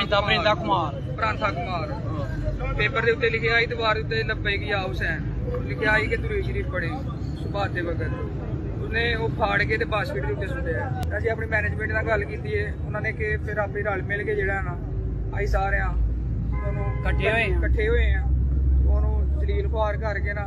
ਪਰਿੰਦਾ Kumar ਪ੍ਰਾਂਥਾ Kumar. Paper ਦੇ ਉੱਤੇ ਲਿਖਿਆ ਸੀ ਦੀਵਾਰ ਉੱਤੇ ਲੱਭੇਗੀ ਆ ਹੁਸੈਨ, ਲਿਖਿਆ ਸੀ ਕਿ ਦੁਰੂਦ ਸ਼ਰੀਫ ਪੜ੍ਹੇ ਸੁਭਾਤ ਦੇ ਵਕਤ। ਉਹਨੇ ਉਹ ਫਾੜ ਕੇ ਤੇ ਬਾਸਕਟ ਦੇ ਉੱਤੇ ਸੁੱਟਿਆ। ਅਸੀਂ ਆਪਣੀ ਮੈਨੇਜਮੈਂਟ ਨਾਲ ਗੱਲ ਕੀਤੀ ਹੈ, ਉਹਨਾਂ ਨੇ ਕਿ ਫਿਰ ਆਪੇ ਰਲ ਮਿਲ ਕੇ ਜਿਹੜਾ ਨਾ ਅਸੀਂ ਸਾਰਿਆਂ ਉਹਨੂੰ ਇਕੱਠੇ ਹੋਏ ਆ, ਉਹਨੂੰ ਜਲੀਲ ਖੁਆਰ ਕਰਕੇ ਨਾ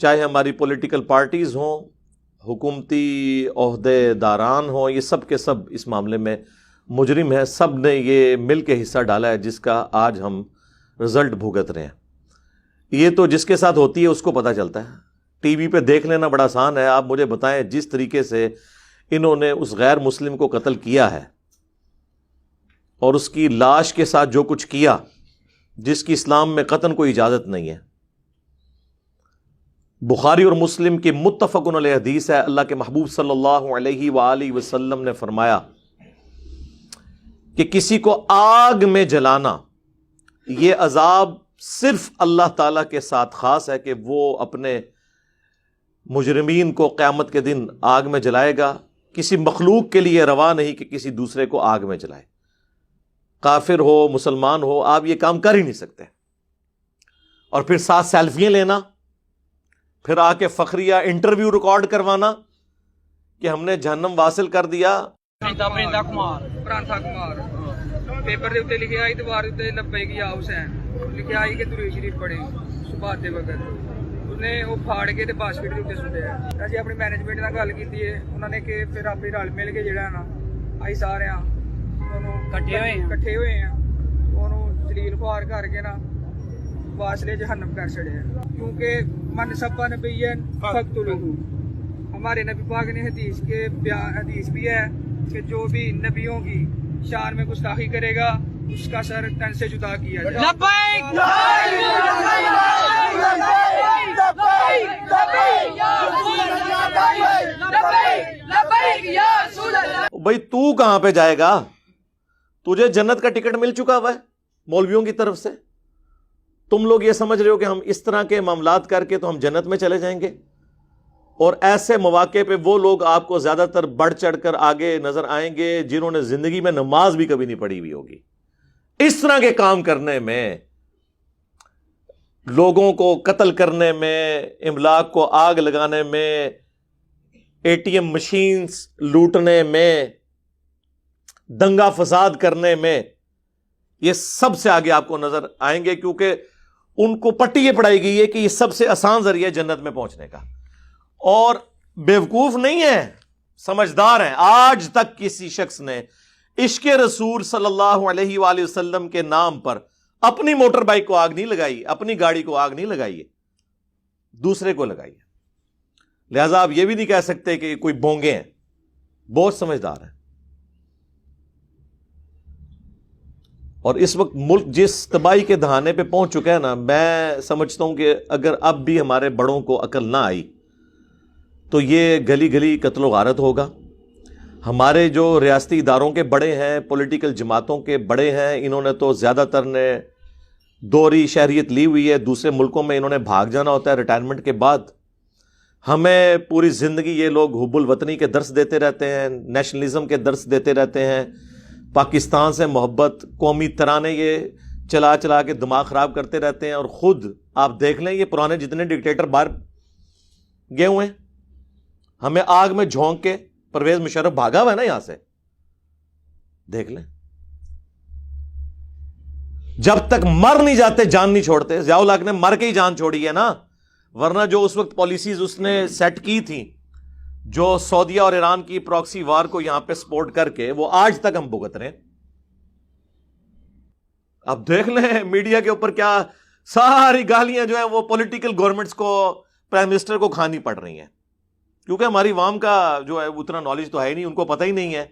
چاہے ہماری پولیٹیکل پارٹیز ہوں، حکومتی عہدے داران ہوں، یہ سب کے سب اس معاملے میں مجرم ہیں. سب نے یہ مل کے حصہ ڈالا ہے جس کا آج ہم رزلٹ بھگت رہے ہیں. یہ تو جس کے ساتھ ہوتی ہے اس کو پتہ چلتا ہے. ٹی وی پہ دیکھ لینا بڑا آسان ہے. آپ مجھے بتائیں جس طریقے سے انہوں نے اس غیر مسلم کو قتل کیا ہے اور اس کی لاش کے ساتھ جو کچھ کیا، جس کی اسلام میں قتل کوئی اجازت نہیں ہے. بخاری اور مسلم کی متفق علیہ حدیث ہے، اللہ کے محبوب صلی اللہ علیہ وآلہ وسلم نے فرمایا کہ کسی کو آگ میں جلانا یہ عذاب صرف اللہ تعالیٰ کے ساتھ خاص ہے کہ وہ اپنے مجرمین کو قیامت کے دن آگ میں جلائے گا. کسی مخلوق کے لیے روا نہیں کہ کسی دوسرے کو آگ میں جلائے. کافر ہو مسلمان ہو، آپ یہ کام کر ہی نہیں سکتے. اور پھر ساتھ سیلفیاں لینا، پھر آ کے فخریہ انٹرویو ریکارڈ کروانا کہ ہم نے جہنم واصل کر دیا. پرندہ کمار پرانتھا کمار پیپر دے اتنے لکھے آئی دیوار اتنے لبیک یا حسین لکھے آئی کہ درود شریف پڑھے صبح دے وقت. انہیں وہ پھاڑ کے باسکٹ کے اتنے سٹے ہیں. اسی اپنی مینجمنٹ نال گل کی ہے، انہوں نے کہ پھر آپ رل مل کے جڑا ہے نا ائی سارے کٹھے ہوئے ہیں انہوں جلیل خوار کر کے نا واصلے جہنم کر چھڑے ہیں. کیونکہ من سبا نبیًا فاقتلوہ، ہمارے نبی پاک نے حدیث بھی ہے کہ جو بھی نبیوں کی شان میں گستاخی کرے گا اس کا سر تن سے جدا کیا جائے. لبیک یا رسول اللہ. بھائی تو کہاں پہ جائے گا؟ تجھے جنت کا ٹکٹ مل چکا ہوا ہے مولویوں کی طرف سے. تم لوگ یہ سمجھ رہے ہو کہ ہم اس طرح کے معاملات کر کے تو ہم جنت میں چلے جائیں گے، اور ایسے مواقع پہ وہ لوگ آپ کو زیادہ تر بڑھ چڑھ کر آگے نظر آئیں گے جنہوں نے زندگی میں نماز بھی کبھی نہیں پڑھی ہوئی ہوگی. اس طرح کے کام کرنے میں، لوگوں کو قتل کرنے میں، املاک کو آگ لگانے میں، اے ٹی ایم مشینز لوٹنے میں، دنگا فساد کرنے میں، یہ سب سے آگے آپ کو نظر آئیں گے، کیونکہ ان کو پٹی یہ پڑھائی گئی ہے کہ یہ سب سے آسان ذریعہ جنت میں پہنچنے کا. اور بیوقوف نہیں ہے، سمجھدار ہیں. آج تک کسی شخص نے عشق رسول صلی اللہ علیہ وآلہ وسلم کے نام پر اپنی موٹر بائک کو آگ نہیں لگائی، اپنی گاڑی کو آگ نہیں لگائی ہے، دوسرے کو لگائی ہے. لہذا آپ یہ بھی نہیں کہہ سکتے کہ کوئی بونگے ہیں، بہت سمجھدار ہیں. اور اس وقت ملک جس تباہی کے دہانے پہ پہنچ چکا ہے نا، میں سمجھتا ہوں کہ اگر اب بھی ہمارے بڑوں کو عقل نہ آئی تو یہ گلی گلی قتل و غارت ہوگا. ہمارے جو ریاستی اداروں کے بڑے ہیں، پولیٹیکل جماعتوں کے بڑے ہیں، انہوں نے تو زیادہ تر نے دوہری شہریت لی ہوئی ہے. دوسرے ملکوں میں انہوں نے بھاگ جانا ہوتا ہے ریٹائرمنٹ کے بعد. ہمیں پوری زندگی یہ لوگ حب الوطنی کے درس دیتے رہتے ہیں، نیشنلزم کے درس دیتے رہتے ہیں، پاکستان سے محبت، قومی ترانے یہ چلا چلا کے دماغ خراب کرتے رہتے ہیں. اور خود آپ دیکھ لیں یہ پرانے جتنے ڈکٹیٹر باہر گئے ہوئے ہیں، ہمیں آگ میں جھونک کے پرویز مشرف بھاگا ہوا ہے نا یہاں سے، دیکھ لیں. جب تک مر نہیں جاتے جان نہیں چھوڑتے. ضیاء الحق نے مر کے ہی جان چھوڑی ہے نا، ورنہ جو اس وقت پالیسیز اس نے سیٹ کی تھیں، جو سعودیہ اور ایران کی پراکسی وار کو یہاں پہ سپورٹ کر کے، وہ آج تک ہم بھگت رہے ہیں. اب دیکھ لیں میڈیا کے اوپر کیا ساری گالیاں جو ہیں وہ پولیٹیکل گورنمنٹس کو، پرائم منسٹر کو کھانی پڑ رہی ہیں، کیونکہ ہماری عوام کا جو ہے اتنا نالج تو ہے ہی نہیں. ان کو پتہ ہی نہیں ہے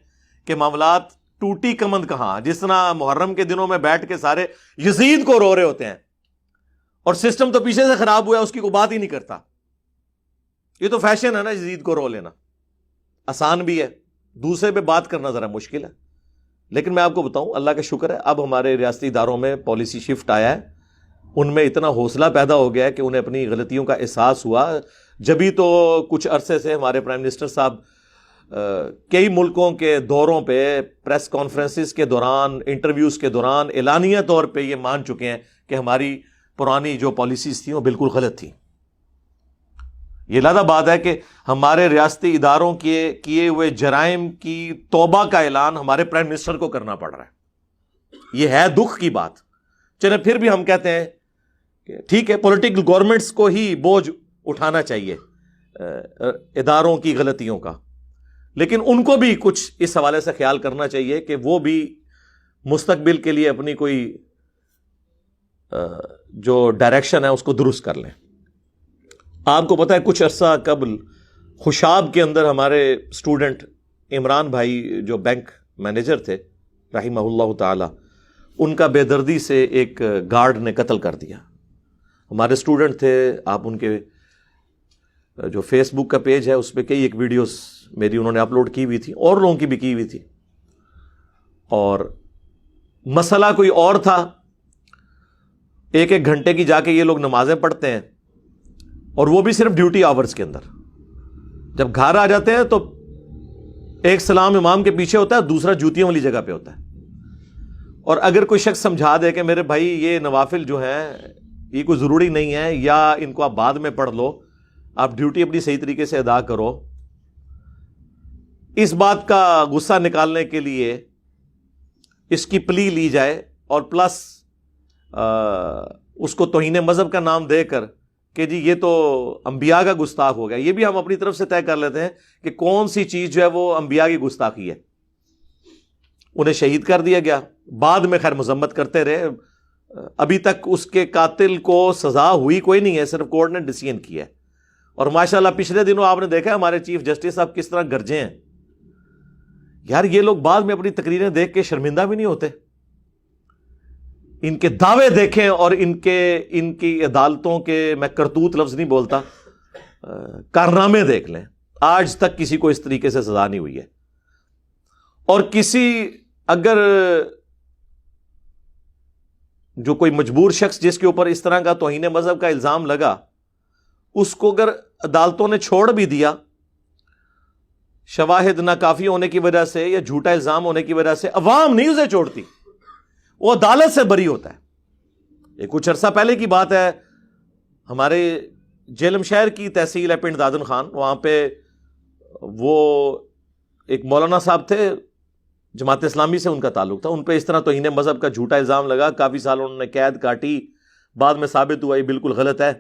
کہ معاملات ٹوٹی کمند کہاں. جس طرح محرم کے دنوں میں بیٹھ کے سارے یزید کو رو رہے ہوتے ہیں، اور سسٹم تو پیچھے سے خراب ہوا ہے، اس کی کوئی بات ہی نہیں کرتا. یہ تو فیشن ہے نا یزید کو رو لینا، آسان بھی ہے، دوسرے پہ بات کرنا ذرا مشکل ہے. لیکن میں آپ کو بتاؤں اللہ کا شکر ہے اب ہمارے ریاستی اداروں میں پالیسی شفٹ آیا ہے، ان میں اتنا حوصلہ پیدا ہو گیا ہے کہ انہیں اپنی غلطیوں کا احساس ہوا. جبھی تو کچھ عرصے سے ہمارے پرائم منسٹر صاحب کئی ملکوں کے دوروں پہ، پریس کانفرنسز کے دوران، انٹرویوز کے دوران اعلانیہ طور پہ یہ مان چکے ہیں کہ ہماری پرانی جو پالیسیز تھیں وہ بالکل غلط تھیں. یہ لادہ بات ہے کہ ہمارے ریاستی اداروں کے کیے ہوئے جرائم کی توبہ کا اعلان ہمارے پرائم منسٹر کو کرنا پڑ رہا ہے. یہ ہے دکھ کی بات. چلے پھر بھی ہم کہتے ہیں کہ ٹھیک ہے، پولیٹیکل گورنمنٹس کو ہی بوجھ اٹھانا چاہیے اداروں کی غلطیوں کا، لیکن ان کو بھی کچھ اس حوالے سے خیال کرنا چاہیے کہ وہ بھی مستقبل کے لیے اپنی کوئی جو ڈائریکشن ہے اس کو درست کر لیں۔ آپ کو پتہ ہے کچھ عرصہ قبل خوشاب کے اندر ہمارے اسٹوڈنٹ عمران بھائی جو بینک مینیجر تھے رحمہ اللہ تعالی، ان کا بے دردی سے ایک گارڈ نے قتل کر دیا۔ ہمارے اسٹوڈنٹ تھے، آپ ان کے جو فیس بک کا پیج ہے اس پہ کئی ایک ویڈیوز میری انہوں نے اپلوڈ کی ہوئی تھی، اور لوگوں کی بھی کی ہوئی تھی، اور مسئلہ کوئی اور تھا۔ ایک ایک گھنٹے کی جا کے یہ لوگ نمازیں پڑھتے ہیں، اور وہ بھی صرف ڈیوٹی آورز کے اندر۔ جب گھر آ جاتے ہیں تو ایک سلام امام کے پیچھے ہوتا ہے، دوسرا جوتیوں والی جگہ پہ ہوتا ہے۔ اور اگر کوئی شخص سمجھا دے کہ میرے بھائی یہ نوافل جو ہیں یہ کوئی ضروری نہیں ہے، یا ان کو آپ بعد میں پڑھ لو، آپ ڈیوٹی اپنی صحیح طریقے سے ادا کرو، اس بات کا غصہ نکالنے کے لیے اس کی پلی لی جائے، اور پلس اس کو توہین مذہب کا نام دے کر کہ جی یہ تو انبیاء کا گستاخ ہو گیا۔ یہ بھی ہم اپنی طرف سے طے کر لیتے ہیں کہ کون سی چیز جو ہے وہ انبیاء کی گستاخی ہے۔ انہیں شہید کر دیا گیا، بعد میں خیر مذمت کرتے رہے، ابھی تک اس کے قاتل کو سزا ہوئی کوئی نہیں ہے، صرف کورٹ نے ڈیسیژن کیا ہے۔ اور ماشاءاللہ پچھلے دنوں آپ نے دیکھا ہمارے چیف جسٹس صاحب کس طرح گرجے ہیں۔ یار یہ لوگ بعد میں اپنی تقریریں دیکھ کے شرمندہ بھی نہیں ہوتے؟ ان کے دعوے دیکھیں اور ان کی عدالتوں کے، میں کرتوت لفظ نہیں بولتا، کارنامے دیکھ لیں۔ آج تک کسی کو اس طریقے سے سزا نہیں ہوئی ہے۔ اور کسی اگر جو کوئی مجبور شخص جس کے اوپر اس طرح کا توہین مذہب کا الزام لگا، اس کو اگر عدالتوں نے چھوڑ بھی دیا شواہد ناکافی ہونے کی وجہ سے یا جھوٹا الزام ہونے کی وجہ سے، عوام نہیں اسے چھوڑتی، وہ عدالت سے بری ہوتا ہے۔ یہ کچھ عرصہ پہلے کی بات ہے، ہمارے جیلم شہر کی تحصیل ہے پنڈ دادن خان، وہاں پہ وہ ایک مولانا صاحب تھے، جماعت اسلامی سے ان کا تعلق تھا، ان پہ اس طرح توہین مذہب کا جھوٹا الزام لگا، کافی سال انہوں نے قید کاٹی، بعد میں ثابت ہوا یہ بالکل غلط ہے۔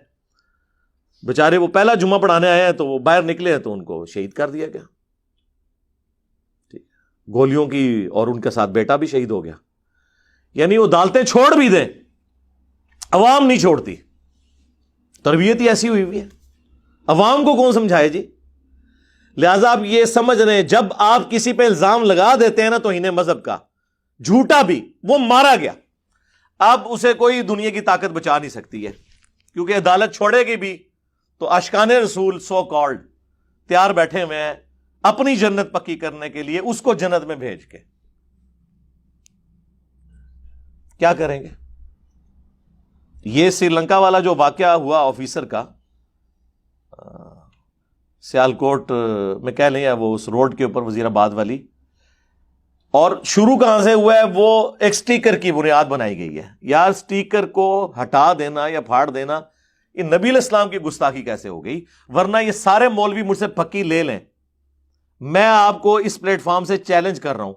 بیچارے وہ پہلا جمعہ پڑھانے آئے ہیں تو وہ باہر نکلے ہیں تو ان کو شہید کر دیا گیا گولیوں کی، اور ان کے ساتھ بیٹا بھی شہید ہو گیا۔ یعنی وہ عدالتیں چھوڑ بھی دیں، عوام نہیں چھوڑتی۔ تربیت ہی ایسی ہوئی ہے، عوام کو کون سمجھائے جی؟ لہذا آپ یہ سمجھ لیں، جب آپ کسی پہ الزام لگا دیتے ہیں نا توہین مذہب کا، جھوٹا بھی، وہ مارا گیا، اب اسے کوئی دنیا کی طاقت بچا نہیں سکتی ہے، کیونکہ عدالت چھوڑے گی بھی تو اشکان رسول سو کالڈ تیار بیٹھے ہوئے ہیں اپنی جنت پکی کرنے کے لیے، اس کو جنت میں بھیج کے کیا کریں گے؟ یہ سری لنکا والا جو واقعہ ہوا آفیسر کا، سیالکوٹ میں کہہ لیں، وہ اس روڈ کے اوپر وزیر آباد والی، اور شروع کہاں سے ہوا ہے؟ وہ ایک سٹیکر کی بنیاد بنائی گئی ہے۔ یار سٹیکر کو ہٹا دینا یا پھاڑ دینا، یہ نبی علیہ السلام کی گستاخی کیسے ہو گئی؟ ورنہ یہ سارے مولوی مجھ سے پکی لے لیں، میں آپ کو اس پلیٹ فارم سے چیلنج کر رہا ہوں،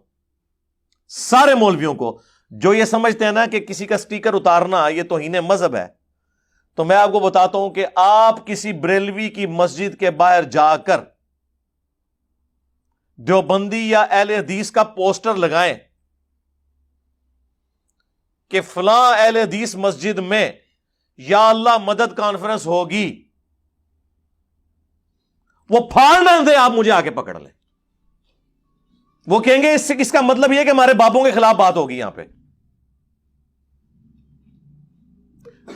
سارے مولویوں کو جو یہ سمجھتے ہیں نا کہ کسی کا سٹیکر اتارنا یہ توہین مذہب ہے، تو میں آپ کو بتاتا ہوں کہ آپ کسی بریلوی کی مسجد کے باہر جا کر دیوبندی یا اہل حدیث کا پوسٹر لگائیں کہ فلاں اہل حدیث مسجد میں یا اللہ مدد کانفرنس ہوگی، وہ پھاڑ نہ دیں، آپ مجھے آ کے پکڑ لیں۔ وہ کہیں گے اس کا مطلب یہ کہ ہمارے باپوں کے خلاف بات ہوگی۔ یہاں پہ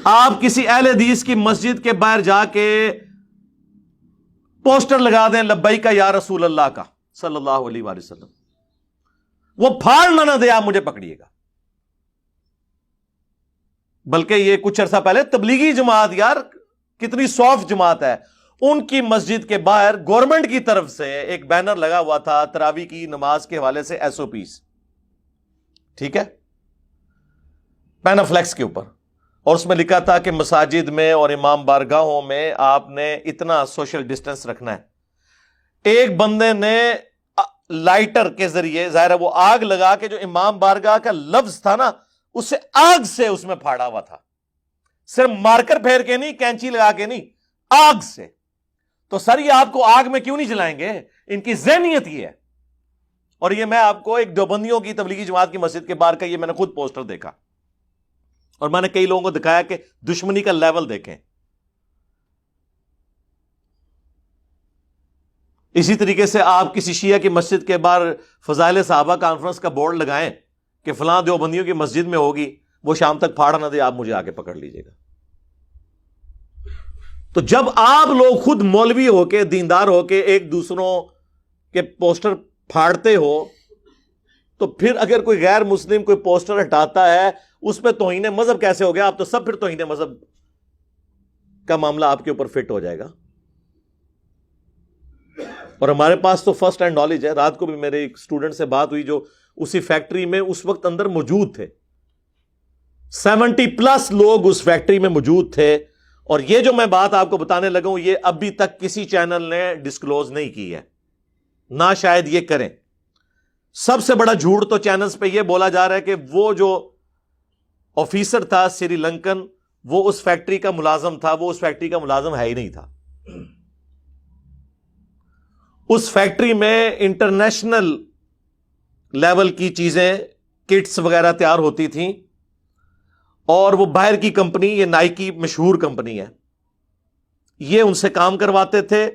آپ کسی اہل حدیث کی مسجد کے باہر جا کے پوسٹر لگا دیں لبیک یا رسول اللہ کا صلی اللہ علیہ وآلہ وسلم، وہ پھاڑ نہ دے، آپ مجھے پکڑیے گا۔ بلکہ یہ کچھ عرصہ پہلے تبلیغی جماعت، یار کتنی سافٹ جماعت ہے، ان کی مسجد کے باہر گورنمنٹ کی طرف سے ایک بینر لگا ہوا تھا تراویح کی نماز کے حوالے سے SOPs، ٹھیک ہے، پینافلیکس کے اوپر، اور اس میں لکھا تھا کہ مساجد میں اور امام بارگاہوں میں آپ نے اتنا سوشل ڈسٹینس رکھنا ہے۔ ایک بندے نے لائٹر کے ذریعے، ظاہر ہے وہ آگ لگا کے جو امام بارگاہ کا لفظ تھا نا، اسے آگ سے اس میں پھاڑا ہوا تھا، صرف مارکر پھیر کے نہیں، کینچی لگا کے نہیں، آگ سے. تو سر یہ آپ کو آگ میں کیوں نہیں جلائیں گے؟ ان کی ذہنیت یہ ہے. اور یہ میں آپ کو ایک دیوبندیوں کی تبلیغی جماعت کی مسجد کے باہر کا یہ میں نے خود پوسٹر دیکھا اور میں نے کئی لوگوں کو دکھایا کہ دشمنی کا لیول دیکھیں. اسی طریقے سے آپ کسی شیعہ کی مسجد کے باہر فضائل صحابہ کانفرنس کا بورڈ لگائیں کہ فلاں دیوبندیوں کی مسجد میں ہوگی، وہ شام تک پھاڑا نہ دے، آپ مجھے آ کے پکڑ لیجئے گا. تو جب آپ لوگ خود مولوی ہو کے دیندار ہو کے ایک دوسروں کے پوسٹر پھاڑتے ہو، تو پھر اگر کوئی غیر مسلم کوئی پوسٹر ہٹاتا ہے اس پہ توہین مذہب کیسے ہو گیا؟ آپ تو سب پھر توہین مذہب کا معاملہ آپ کے اوپر فٹ ہو جائے گا. اور ہمارے پاس تو فرسٹ ہینڈ نالج ہے. رات کو بھی میرے ایک اسٹوڈنٹ سے بات ہوئی جو اسی فیکٹری میں اس وقت اندر موجود تھے. 70+ لوگ اس فیکٹری میں موجود تھے. اور یہ جو میں بات آپ کو بتانے لگا ہوں، یہ ابھی تک کسی چینل نے ڈسکلوز نہیں کی ہے، نہ شاید یہ کریں. سب سے بڑا جھوٹ تو چینلز پہ یہ بولا جا رہا ہے کہ وہ جو آفیسر تھا سری لنکن، وہ اس فیکٹری کا ملازم تھا. وہ اس فیکٹری کا ملازم ہے ہی نہیں تھا. اس فیکٹری میں انٹرنیشنل لیول کی چیزیں، کٹس وغیرہ تیار ہوتی تھیں، اور وہ باہر کی کمپنی، یہ نائکی مشہور کمپنی ہے، یہ ان سے کام کرواتے تھے.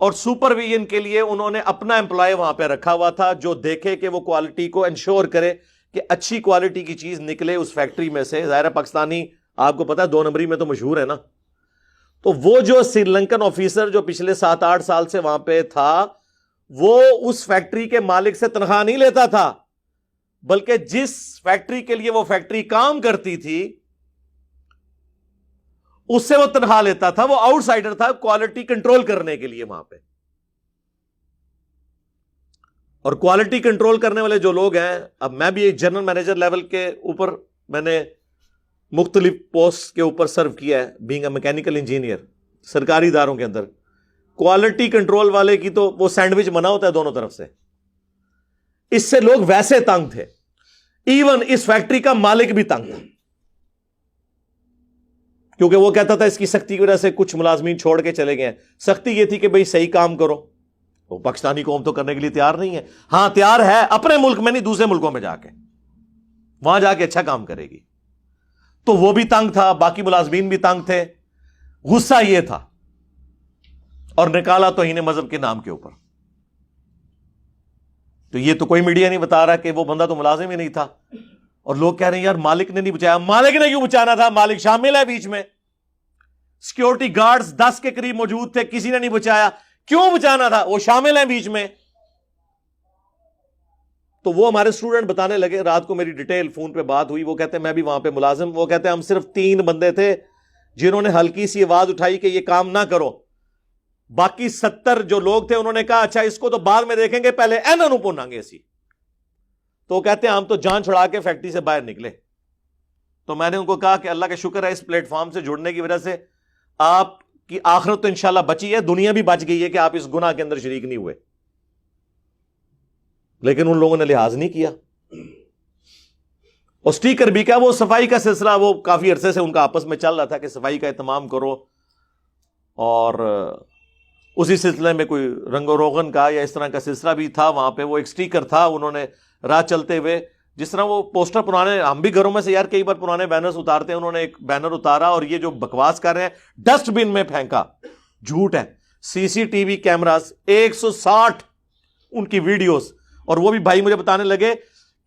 اور سپرویژن کے لیے انہوں نے اپنا امپلائی وہاں پہ رکھا ہوا تھا جو دیکھے کہ وہ کوالٹی کو انشور کرے کہ اچھی کوالٹی کی چیز نکلے اس فیکٹری میں سے. ظاہر پاکستانی آپ کو پتا ہے 2 نمبری میں تو مشہور ہے نا. تو وہ جو سری لنکن آفیسر جو پچھلے 7-8 سال سے وہاں پہ تھا، وہ اس فیکٹری کے مالک سے تنخواہ نہیں لیتا تھا، بلکہ جس فیکٹری کے لیے وہ فیکٹری کام کرتی تھی اس سے وہ تنخواہ لیتا تھا. وہ آؤٹ سائڈر تھا کوالٹی کنٹرول کرنے کے لیے وہاں پہ. اور کوالٹی کنٹرول کرنے والے جو لوگ ہیں، اب میں بھی ایک جنرل مینیجر لیول کے اوپر میں نے مختلف پوسٹ کے اوپر سرو کیا ہے، بینگ اے میکینیکل انجینئر سرکاری اداروں کے اندر. کوالٹی کنٹرول والے کی تو وہ سینڈوچ بنا ہوتا ہے دونوں طرف سے. اس سے لوگ ویسے تنگ تھے، ایون اس فیکٹری کا مالک بھی تنگ تھا، کیونکہ وہ کہتا تھا اس کی سختی کی وجہ سے کچھ ملازمین چھوڑ کے چلے گئے ہیں. سختی یہ تھی کہ بھئی صحیح کام کرو. وہ پاکستانی قوم تو کرنے کے لیے تیار نہیں ہے. ہاں تیار ہے، اپنے ملک میں نہیں، دوسرے ملکوں میں جا کے، وہاں جا کے اچھا کام کرے گی. تو وہ بھی تنگ تھا، باقی ملازمین بھی تنگ تھے. غصہ یہ تھا اور نکالا توہین مذہب کے نام کے اوپر. تو یہ تو کوئی میڈیا نہیں بتا رہا کہ وہ بندہ تو ملازم ہی نہیں تھا. اور لوگ کہہ رہے ہیں یار مالک نے نہیں بچایا. مالک نے کیوں بچانا تھا؟ مالک شامل ہے بیچ میں. سیکیورٹی گارڈز 10 کے قریب موجود تھے، کسی نے نہیں بچایا. کیوں بچانا تھا؟ وہ شامل ہیں بیچ میں. تو وہ ہمارے اسٹوڈنٹ بتانے لگے، رات کو میری ڈیٹیل فون پہ بات ہوئی. وہ کہتے ہیں میں بھی وہاں پہ ملازم. وہ کہتے ہیں ہم صرف 3 بندے تھے جنہوں نے ہلکی سی آواز اٹھائی کہ یہ کام نہ کرو. باقی 70 جو لوگ تھے انہوں نے کہا اچھا اس کو تو بعد میں دیکھیں گے، پہلے اینوں پوناں گے اسی. تو کہتے ہیں ہم تو جان چھڑا کے فیکٹری سے باہر نکلے. تو میں نے ان کو کہا کہ اللہ کا شکر ہے اس پلیٹ فارم سے جڑنے کی وجہ سے آپ کی آخرت تو انشاءاللہ بچی ہے، دنیا بھی بچ گئی ہے کہ آپ اس گناہ کے اندر شریک نہیں ہوئے. لیکن ان لوگوں نے لحاظ نہیں کیا. اور سٹیکر بھی کیا، وہ صفائی کا سلسلہ وہ کافی عرصے سے ان کا آپس میں چل رہا تھا کہ صفائی کا اہتمام کرو. اور اسی سلسلے میں کوئی رنگ و روغن کا یا اس طرح کا سلسلہ بھی تھا. وہاں پہ وہ ایک سٹیکر تھا، انہوں نے راہ چلتے ہوئے جس طرح وہ پوسٹر پرانے، ہم بھی گھروں میں سے یار کئی بار پرانے بینرز اتارتے ہیں، انہوں نے ایک بینر اتارا اور یہ جو بکواس کر رہے ہیں ڈسٹ بن میں پھینکا. جھوٹ ہے. CCTV کیمراز 160 ان کی ویڈیوز. اور وہ بھی بھائی مجھے بتانے لگے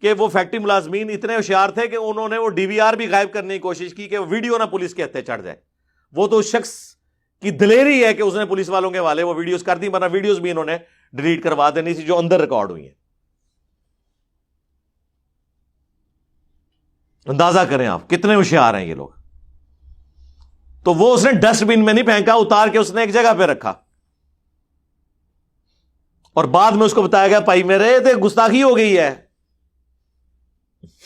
کہ وہ فیکٹری ملازمین اتنے ہوشیار تھے کہ انہوں نے وہ DVR بھی غائب کرنے کی کوشش کی کہ وہ ویڈیو نہ پولیس کے ہتھے چڑھ جائے. وہ تو اس شخص کی دلیری ہے کہ اس نے پولیس والوں کے والے وہ ویڈیوز کر دی، ورنہ ویڈیوز بھی انہوں نے ڈیلیٹ کروا دینی تھی جو اندر ریکارڈ ہوئی ہیں. اندازہ کریں آپ کتنے ہوشیار ہیں یہ لوگ. تو وہ اس نے ڈسٹ بن میں نہیں پھینکا، اتار کے اس نے ایک جگہ پہ رکھا. اور بعد میں اس کو بتایا گیا بھائی میرے تو گستاخی ہو گئی ہے.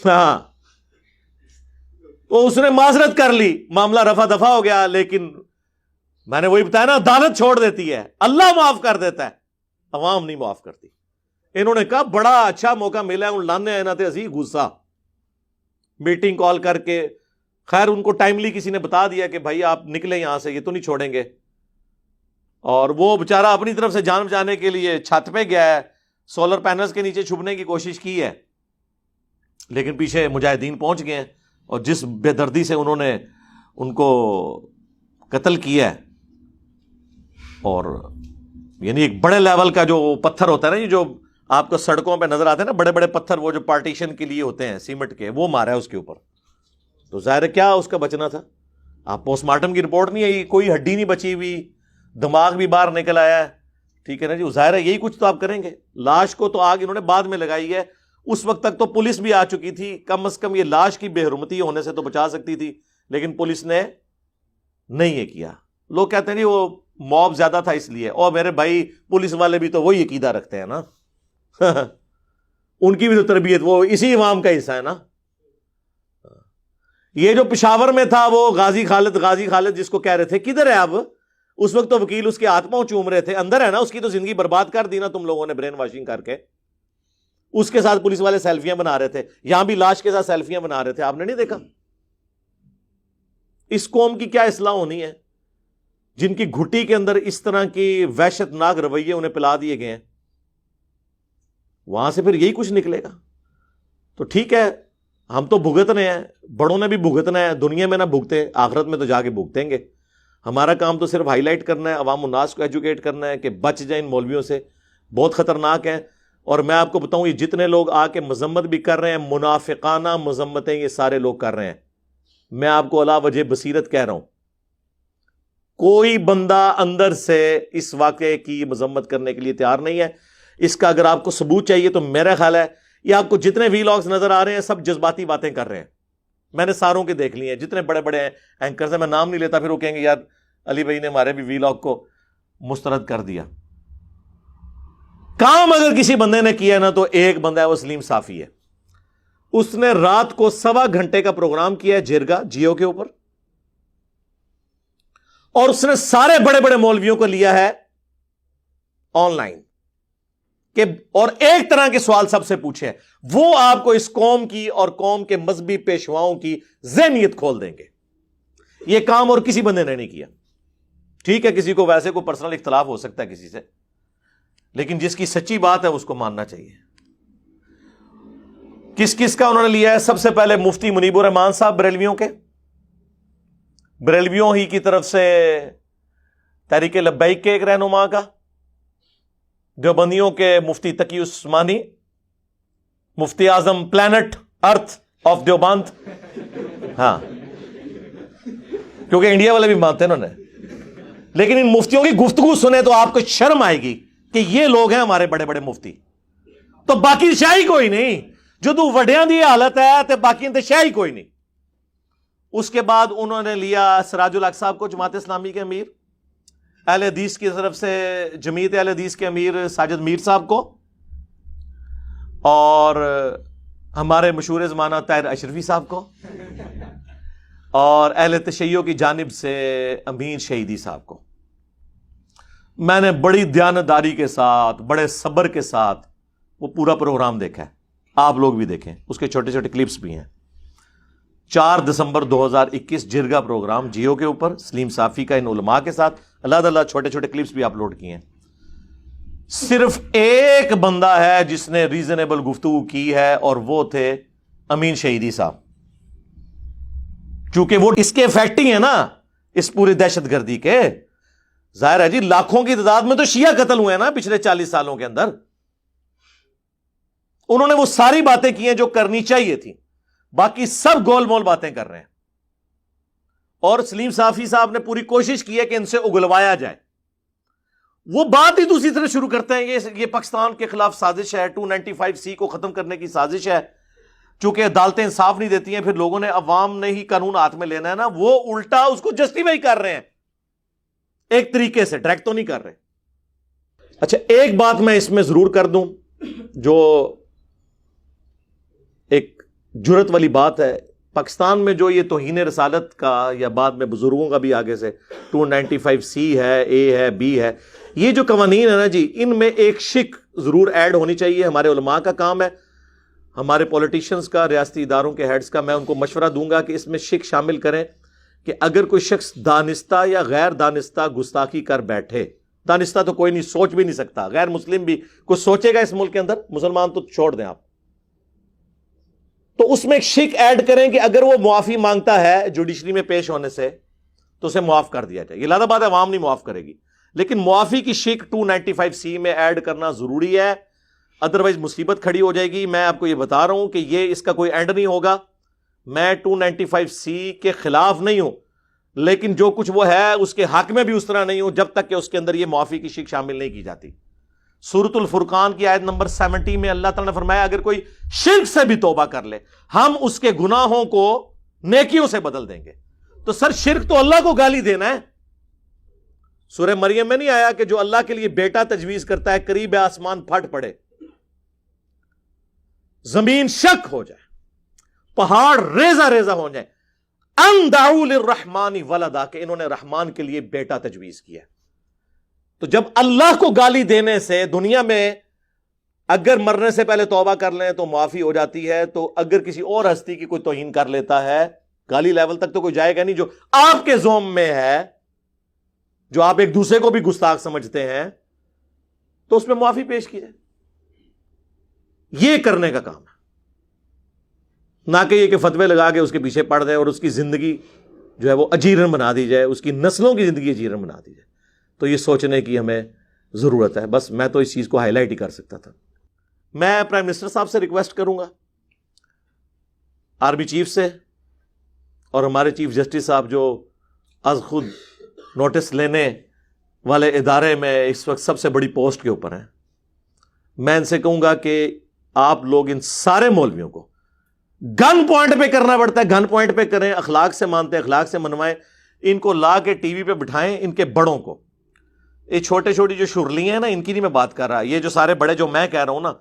ہاں تو اس نے معذرت کر لی، معاملہ رفع دفع ہو گیا. لیکن میں نے وہی بتایا نا، عدالت چھوڑ دیتی ہے، اللہ معاف کر دیتا ہے، عوام نہیں معاف کرتی. انہوں نے کہا بڑا اچھا موقع ملا ہے، ان لانے آئے نہ تھے اسی غصہ. میٹنگ کال کر کے خیر ان کو ٹائملی کسی نے بتا دیا کہ بھائی آپ نکلیں یہاں سے، یہ تو نہیں چھوڑیں گے. اور وہ بیچارہ اپنی طرف سے جان بچانے کے لیے چھت پہ گیا ہے, سولر پینلز کے نیچے چھپنے کی کوشش کی ہے, لیکن پیچھے مجاہدین پہنچ گئے ہیں اور جس بے دردی سے انہوں نے ان کو قتل کیا ہے. اور یعنی ایک بڑے لیول کا جو پتھر ہوتا ہے نا, یہ جو آپ کو سڑکوں پہ نظر آتے ہیں نا, بڑے بڑے پتھر وہ جو پارٹیشن کے لیے ہوتے ہیں سیمنٹ کے, وہ مارا ہے اس کے اوپر. تو ظاہر ہے کیا اس کا بچنا تھا. آپ پوسٹ مارٹم کی رپورٹ نہیں آئی, کوئی ہڈی نہیں بچی ہوئی, دماغ بھی باہر نکل آیا ہے, ٹھیک ہے نا جی. ظاہر ہے یہی کچھ تو آپ کریں گے. لاش کو تو آگ انہوں نے بعد میں لگائی ہے, اس وقت تک تو پولیس بھی آ چکی تھی, کم از کم یہ لاش کی بے حرمتی ہونے سے تو بچا سکتی تھی, لیکن پولیس نے نہیں یہ کیا. لوگ کہتے ہیں جی وہ موب زیادہ تھا اس لیے, اور میرے بھائی پولیس والے بھی تو وہی عقیدہ رکھتے ہیں نا ان کی بھی تو تربیت وہ اسی امام کا حصہ ہے نا. یہ جو پشاور میں تھا وہ غازی خالد جس کو کہہ رہے تھے کدھر ہے اب, اس وقت تو وکیل اس کے ہاتھ پاؤں چوم رہے تھے, اندر ہے نا, اس کی تو زندگی برباد کر دی نا تم لوگوں نے برین واشنگ کر کے. اس کے ساتھ پولیس والے سیلفیاں بنا رہے تھے, یہاں بھی لاش کے ساتھ سیلفیاں بنا رہے تھے, آپ نے نہیں دیکھا. اس قوم کی کیا اصلاح ہونی ہے جن کی گھٹی کے اندر اس طرح کی وحشت ناک رویے انہیں پلا دیے گئے ہیں؟ وہاں سے پھر یہی کچھ نکلے گا. تو ٹھیک ہے, ہم تو بھگتنے ہیں, بڑوں نے بھی بھگتنا ہے, دنیا میں نہ بھگتے آخرت میں تو جا کے بھگتیں گے. ہمارا کام تو صرف ہائی لائٹ کرنا ہے, عوام الناس کو ایجوکیٹ کرنا ہے کہ بچ جائیں ان مولویوں سے, بہت خطرناک ہیں. اور میں آپ کو بتاؤں یہ جتنے لوگ آ کے مذمت بھی کر رہے ہیں, منافقانہ مذمتیں یہ سارے لوگ کر رہے ہیں. میں آپ کو علا وجہ بصیرت کہہ رہا ہوں, کوئی بندہ اندر سے اس واقعے کی مذمت کرنے کے لیے تیار نہیں ہے. اس کا اگر آپ کو ثبوت چاہیے تو میرا خیال ہے یہ آپ کو جتنے وی لاگز نظر آ رہے ہیں سب جذباتی باتیں کر رہے ہیں. میں نے ساروں کے دیکھ لیے ہیں, جتنے بڑے بڑے اینکرز ہیں, میں نام نہیں لیتا, پھر وہ کہیں گے یار علی بھائی نے ہمارے بھی وی لاگ کو مسترد کر دیا. کام اگر کسی بندے نے کیا نا تو ایک بندہ ہے, وہ سلیم صافی ہے. اس نے رات کو 1.25 گھنٹے کا پروگرام کیا ہے جرگا جیو کے اوپر, اور اس نے سارے بڑے بڑے مولویوں کو لیا ہے آن لائن کہ, اور ایک طرح کے سوال سب سے پوچھے, وہ آپ کو اس قوم کی اور قوم کے مذہبی پیشواؤں کی ذہنیت کھول دیں گے. یہ کام اور کسی بندے نے نہیں کیا. ٹھیک ہے کسی کو ویسے کوئی پرسنل اختلاف ہو سکتا ہے کسی سے, لیکن جس کی سچی بات ہے اس کو ماننا چاہیے. کس کس کا انہوں نے لیا ہے؟ سب سے پہلے مفتی منیب الرحمان صاحب بریلویوں کے, بریلویوں ہی کی طرف سے تحریک لبیک کے ایک رہنما کا, دیوبندیوں کے مفتی تقی عثمانی, مفتی اعظم پلانٹ ارتھ آف دیوبند, ہاں کیونکہ انڈیا والے بھی مانتے ہیں انہوں نے. لیکن ان مفتیوں کی گفتگو سنے تو آپ کو شرم آئے گی کہ یہ لوگ ہیں ہمارے بڑے بڑے مفتی. تو باقی شاہی کوئی نہیں, جو تو وڈیاں دی حالت ہے تو باقی انتشاہی کوئی نہیں. اس کے بعد انہوں نے لیا سراج الحق صاحب کو, جماعت اسلامی کے امیر, اہل حدیث کی طرف سے جمعیت اہل حدیث کے امیر ساجد میر صاحب کو, اور ہمارے مشہور زمانہ طاہر اشرفی صاحب کو, اور اہل تشیع کی جانب سے امین شہیدی صاحب کو. میں نے بڑی دیانتداری کے ساتھ, بڑے صبر کے ساتھ وہ پورا پروگرام دیکھا ہے, آپ لوگ بھی دیکھیں, اس کے چھوٹے چھوٹے کلپس بھی ہیں. 4 دسمبر 2021 جرگا پروگرام جیو کے اوپر سلیم صافی کا ان علماء کے ساتھ, اللہ تعالیٰ چھوٹے چھوٹے کلپس بھی اپلوڈ کیے ہیں. صرف ایک بندہ ہے جس نے ریزنیبل گفتگو کی ہے, اور وہ تھے امین شہیدی صاحب, چونکہ وہ اس کے افیکٹنگ ہے نا اس پوری دہشت گردی کے. ظاہر ہے جی لاکھوں کی تعداد میں تو شیعہ قتل ہوئے ہیں نا پچھلے 40 سالوں کے اندر. انہوں نے وہ ساری باتیں کی ہیں جو کرنی چاہیے تھی, باقی سب گول مول باتیں کر رہے ہیں. اور سلیم صافی صاحب نے پوری کوشش کی ہے کہ ان سے اگلوایا جائے. وہ بات ہی دوسری طرح شروع کرتے ہیں, یہ پاکستان کے خلاف سازش ہے, 295C کو ختم کرنے کی سازش ہے. چونکہ عدالتیں انصاف نہیں دیتی ہیں, پھر لوگوں نے عوام نے ہی قانون ہاتھ میں لینا ہے نا, وہ الٹا اس کو جسٹیفائی کر رہے ہیں ایک طریقے سے, ڈائریکٹ تو نہیں کر رہے. اچھا ایک بات میں اس میں ضرور کر دوں جو ایک جرت والی بات ہے. پاکستان میں جو یہ توہین رسالت کا, یا بعد میں بزرگوں کا بھی آگے سے 295C ہے, A ہے, B ہے, یہ جو قوانین ہے نا جی, ان میں ایک شک ضرور ایڈ ہونی چاہیے. ہمارے علماء کا کام ہے, ہمارے پولیٹیشنز کا, ریاستی اداروں کے ہیڈز کا, میں ان کو مشورہ دوں گا کہ اس میں شک شامل کریں کہ اگر کوئی شخص دانستہ یا غیر دانستہ گستاخی کر بیٹھے دانستہ تو کوئی نہیں، سوچ بھی نہیں سکتا، غیر مسلم بھی کچھ سوچے گا اس ملک کے اندر؟ مسلمان تو چھوڑ دیں آپ. تو اس میں ایک شک ایڈ کریں کہ اگر وہ معافی مانگتا ہے جوڈیشری میں پیش ہونے سے تو اسے معاف کر دیا جائے. یہ لازم بات ہے عوام نہیں معاف کرے گی، لیکن معافی کی شک 295C میں ایڈ کرنا ضروری ہے، ادروائز مصیبت کھڑی ہو جائے گی. میں آپ کو یہ بتا رہا ہوں کہ یہ اس کا کوئی اینڈ نہیں ہوگا. میں 295C کے خلاف نہیں ہوں، لیکن جو کچھ وہ ہے اس کے حق میں بھی اس طرح نہیں ہوں جب تک کہ اس کے اندر یہ معافی کی شک شامل نہیں کی جاتی. سورۃ الفرقان کی آیت نمبر 70 میں اللہ تعالیٰ نے فرمایا اگر کوئی شرک سے بھی توبہ کر لے ہم اس کے گناہوں کو نیکیوں سے بدل دیں گے. تو سر شرک تو اللہ کو گالی دینا ہے. سورہ مریم میں نہیں آیا کہ جو اللہ کے لیے بیٹا تجویز کرتا ہے قریب آسمان پھٹ پڑے، زمین شک ہو جائے، پہاڑ ریزہ ریزہ ہو جائے، ان دعوا للرحمن ولدا، کہ انہوں نے رحمان کے لیے بیٹا تجویز کیا. تو جب اللہ کو گالی دینے سے دنیا میں اگر مرنے سے پہلے توبہ کر لیں تو معافی ہو جاتی ہے، تو اگر کسی اور ہستی کی کوئی توہین کر لیتا ہے گالی لیول تک تو کوئی جائے گا نہیں، جو آپ کے زوم میں ہے، جو آپ ایک دوسرے کو بھی گستاخ سمجھتے ہیں، تو اس میں معافی پیش کی جائے. یہ کرنے کا کام ہے، نہ کہ یہ کہ فتوے لگا کے اس کے پیچھے پڑ جائے اور اس کی زندگی جو ہے وہ اجیرن بنا دی جائے، اس کی نسلوں کی زندگی اجیرن بنا دی جائے. تو یہ سوچنے کی ہمیں ضرورت ہے. بس میں تو اس چیز کو ہائی لائٹ ہی کر سکتا تھا. میں پرائم منسٹر صاحب سے ریکویسٹ کروں گا، آرمی چیف سے اور ہمارے چیف جسٹس صاحب جو از خود نوٹس لینے والے ادارے میں اس وقت سب سے بڑی پوسٹ کے اوپر ہیں، میں ان سے کہوں گا کہ آپ لوگ ان سارے مولویوں کو گن پوائنٹ پہ کرنا پڑتا ہے، گن پوائنٹ پہ کریں. اخلاق سے مانتے ہیں، اخلاق سے منوائیں. ان کو لا کے ٹی وی پہ بٹھائیں، ان کے بڑوں کو. یہ چھوٹے چھوٹی جو شرلی ہیں نا، ان کی نہیں میں بات کر رہا، یہ جو سارے بڑے جو میں کہہ رہا ہوں نا،